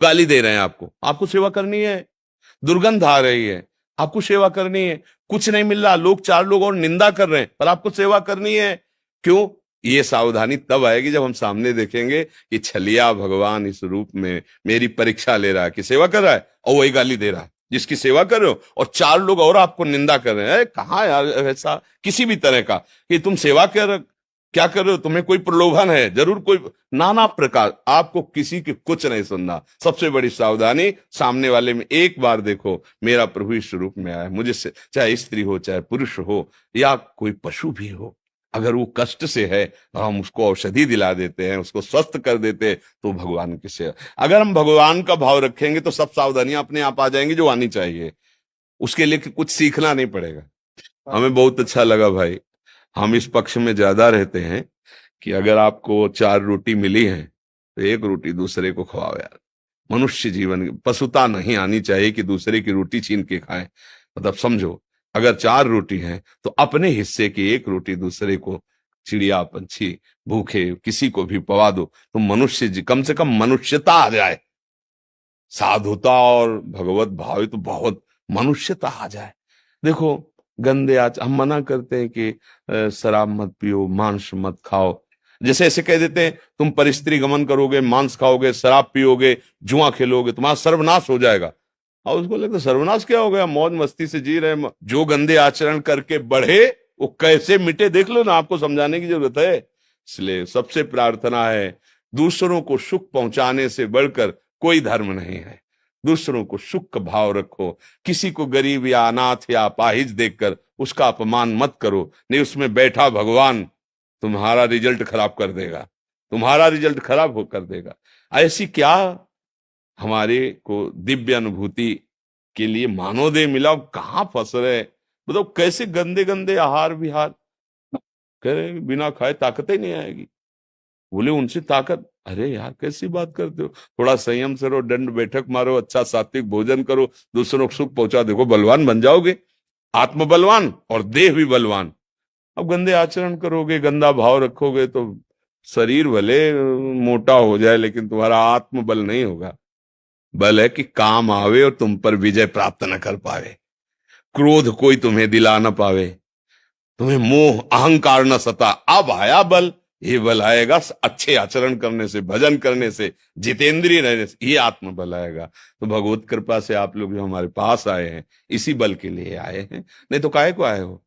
गाली दे रहे हैं आपको, आपको सेवा करनी है। दुर्गंध आ रही है, आपको सेवा करनी है। कुछ नहीं मिल रहा, लोग, चार लोग और निंदा कर रहे हैं, पर आपको सेवा करनी है। क्यों? ये सावधानी तब आएगी जब हम सामने देखेंगे कि छलिया भगवान इस रूप में मेरी परीक्षा ले रहा है कि सेवा कर रहा है और वही गाली दे रहा है जिसकी सेवा कर रहे हो, और चार लोग और आपको निंदा कर रहे हैं। कहाँ यार ऐसा किसी भी तरह का कि तुम सेवा कर क्या कर रहे हो, तुम्हें कोई प्रलोभन है, जरूर कोई नाना प्रकार। आपको किसी की कुछ नहीं सुनना। सबसे बड़ी सावधानी, सामने वाले में एक बार देखो मेरा प्रभु इस रूप में आया है, मुझे से, चाहे स्त्री हो, चाहे पुरुष हो, या कोई पशु भी हो, अगर वो कष्ट से है तो हम उसको औषधि दिला देते हैं, उसको स्वस्थ कर देते हैं, तो भगवान की सेवा। अगर हम भगवान का भाव रखेंगे तो सब सावधानियां अपने आप आ जाएंगी जो आनी चाहिए। उसके लिए कुछ सीखना नहीं पड़ेगा। हमें बहुत अच्छा लगा भाई। हम इस पक्ष में ज्यादा रहते हैं कि अगर आपको 4 रोटी मिली है तो 1 रोटी दूसरे को खवाओ यार। मनुष्य जीवन, पशुता नहीं आनी चाहिए कि दूसरे की रोटी छीन के खाएं। मतलब समझो, अगर 4 रोटी है तो अपने हिस्से की 1 रोटी दूसरे को, चिड़िया, पंछी, भूखे किसी को भी पवा दो, तो मनुष्य कम से कम मनुष्यता आ जाए। साधुता और भगवत भाव तो बहुत मनुष्यता आ जाए। देखो, गंदे हम मना करते हैं कि शराब मत पियो, मांस मत खाओ। जैसे ऐसे कह देते हैं तुम परिस्त्री गमन करोगे, मांस खाओगे, शराब पियोगे, जुआ खेलोगे, तुम्हारा सर्वनाश हो जाएगा। और उसको लगता है सर्वनाश क्या हो गया, मौज मस्ती से जी रहे। जो गंदे आचरण करके बढ़े वो कैसे मिटे देख लो ना, आपको समझाने की जरूरत है। इसलिए सबसे प्रार्थना है, दूसरों को सुख पहुंचाने से बढ़कर कोई धर्म नहीं है। दूसरों को सुख का भाव रखो। किसी को गरीब या अनाथ या अपाहिज देखकर उसका अपमान मत करो, नहीं उसमें बैठा भगवान तुम्हारा रिजल्ट खराब कर देगा, तुम्हारा रिजल्ट खराब हो कर देगा। ऐसी क्या हमारे को दिव्य अनुभूति के लिए मानवदेह मिला, कहाँ फंस रहे। मतलब कैसे गंदे गंदे आहार विहार, कह रहे बिना खाए ताकत ही नहीं आएगी। बोले उनसे ताकत, अरे यार कैसी बात करते हो, थोड़ा संयम से रहो, दंड बैठक मारो, अच्छा सात्विक भोजन करो, दूसरों को सुख पहुंचा, देखो बलवान बन जाओगे, आत्म बलवान और देह भी बलवान। अब गंदे आचरण करोगे, गंदा भाव रखोगे तो शरीर भले मोटा हो जाए लेकिन तुम्हारा आत्म बल नहीं होगा। बल है कि काम आवे और तुम पर विजय प्राप्त न कर पावे, क्रोध कोई तुम्हें दिला न पावे, तुम्हें मोह अहंकार न सता। अब आया बल, ये बल आएगा अच्छे आचरण करने से, भजन करने से, जितेंद्रिय रहने से, ये आत्म बल आएगा। तो भगवत कृपा से आप लोग जो हमारे पास आए हैं इसी बल के लिए आए हैं, नहीं तो काहे को आए हो।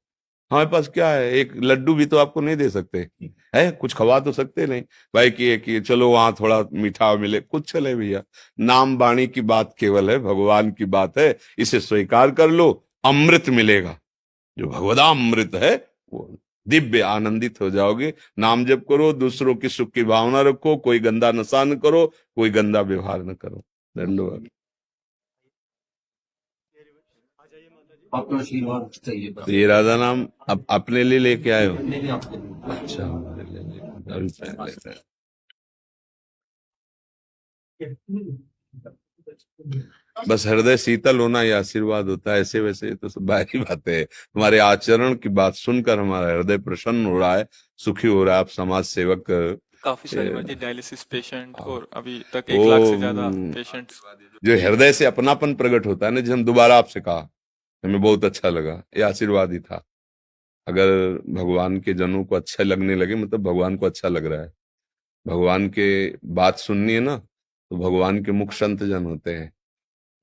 हमारे पास क्या है, एक लड्डू भी तो आपको नहीं दे सकते है, कुछ खवा तो सकते नहीं भाई कि चलो वहां थोड़ा मीठा मिले, कुछ चले भैया। नाम वाणी की बात केवल है, भगवान की बात है, इसे स्वीकार कर लो, अमृत मिलेगा। जो भगवदामृत है वो दिव्य आनंदित हो जाओगे। नाम जप करो, दूसरों की सुख की भावना रखो, कोई गंदा नशा न करो, कोई गंदा व्यवहार न करो। धन्यवाद। आपका आशीर्वाद चाहिए तो ये राधा नाम अब अपने लिए लेके आए हो? अच्छा, हमारे लिए अभी पहन लेते हैं। बस हृदय शीतल होना ये आशीर्वाद होता है, ऐसे वैसे तो सब बाहरी बातें है। तुम्हारे आचरण की बात सुनकर हमारा हृदय प्रसन्न हो रहा है, सुखी हो रहा है। आप समाज सेवक काफी सारे मर्जी डायलिसिस पेशेंट और अभी तक वो 1 लाख से ज्यादा पेशेंट्स। जो हृदय से अपनापन प्रकट होता है ना, जिसे हम दोबारा आपसे कहा, हमें बहुत अच्छा लगा, ये आशीर्वाद ही था। अगर भगवान के जनों को अच्छा लगने लगे मतलब भगवान को अच्छा लग रहा है। भगवान के बात सुननी है ना, तो भगवान के मुख संत जन होते हैं।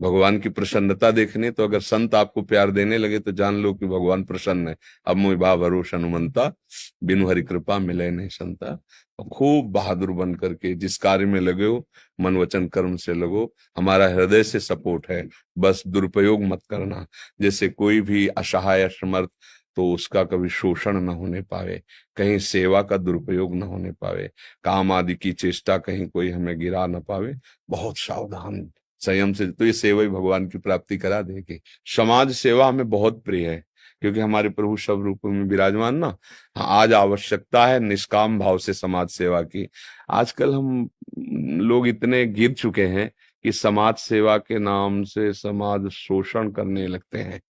भगवान की प्रसन्नता देखने, तो अगर संत आपको प्यार देने लगे तो जान लो कि भगवान प्रसन्न है। अब मोहि बा भरोस हनुमंता, बिनु हरि कृपा मिले नहीं संता। और खूब बहादुर बन करके जिस कार्य में लगे हो, मन वचन कर्म से लगो। हमारा हृदय से सपोर्ट है, बस दुरुपयोग मत करना। जैसे कोई भी असहाय असमर्थ, तो उसका कभी शोषण न होने पावे, कहीं सेवा का दुरुपयोग न होने पावे, काम आदि की चेष्टा कहीं कोई हमें गिरा न पावे। बहुत सावधान संयम से, तो ये सेवा ही भगवान की प्राप्ति करा देगी। समाज सेवा हमें बहुत प्रिय है, क्योंकि हमारे प्रभु सब रूपों में विराजमान ना। आज आवश्यकता है निष्काम भाव से समाज सेवा की। आजकल हम लोग इतने गिर चुके हैं कि समाज सेवा के नाम से समाज शोषण करने लगते हैं।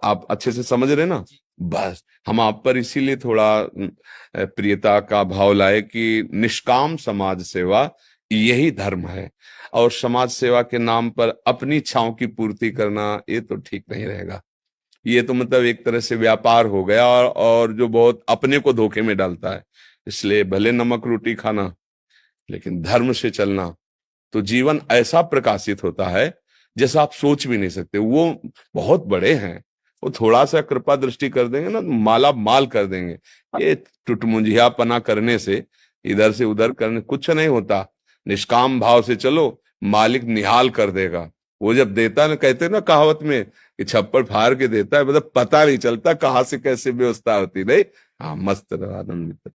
आप अच्छे से समझ रहे ना। बस हम आप पर इसीलिए थोड़ा प्रियता का भाव लाए कि निष्काम समाज सेवा यही धर्म है। और समाज सेवा के नाम पर अपनी इच्छाओं की पूर्ति करना, ये तो ठीक नहीं रहेगा। ये तो मतलब एक तरह से व्यापार हो गया, और जो बहुत अपने को धोखे में डालता है। इसलिए भले नमक रोटी खाना, लेकिन धर्म से चलना, तो जीवन ऐसा प्रकाशित होता है जैसा आप सोच भी नहीं सकते। वो बहुत बड़े हैं, वो थोड़ा सा कृपा दृष्टि कर देंगे ना, माला माल कर देंगे। ये टुटमुंजियापना करने से, इधर से उधर करने कुछ नहीं होता। निष्काम भाव से चलो, मालिक निहाल कर देगा। वो जब देता ना, कहते हैं ना कहावत में कि छप्पर फाड़ के देता है, मतलब पता नहीं चलता कहाँ से कैसे व्यवस्था होती। नहीं, हाँ, मस्त रहो, आनंदित।